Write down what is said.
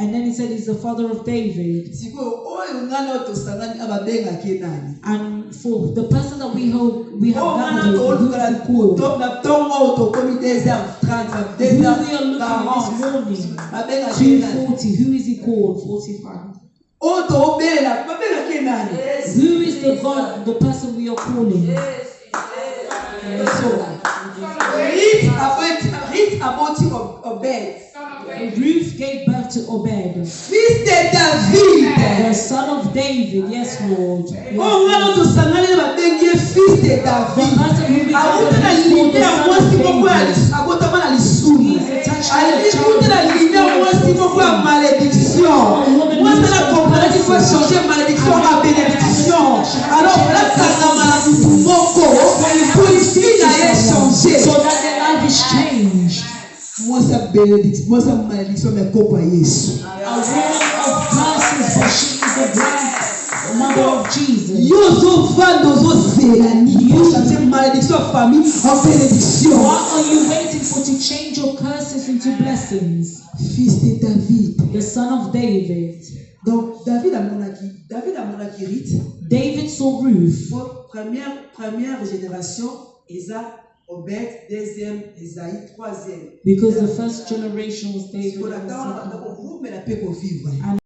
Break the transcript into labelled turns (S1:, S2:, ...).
S1: And then he said he's the father of David. And for the person that we have gathered, who is the called, who we are looking at this morning, 240, who is he called? 45. Who is the God, the person we are calling? Ruth gave birth to Obed, fils de David, the son of David. Yes, Lord. Yes, Lord. The person who he's attached to the so that their life is changed.
S2: Moi, sa bénédiction, moi, sa malédiction, mais copa Yesu.
S1: A woman of curses, but she is the mother of Jesus.
S2: Yozo vando zo zelani. You change malédiction famille en bénédiction.
S1: What are you waiting for to change your curses into blessings?
S2: Fils de David,
S1: the son of David.
S2: Donc David a monaki Ruth.
S1: David saw Ruth.
S2: Première génération, Esa. Obed, deuxième, Esaïe, troisième.
S1: Because the first generation was David. And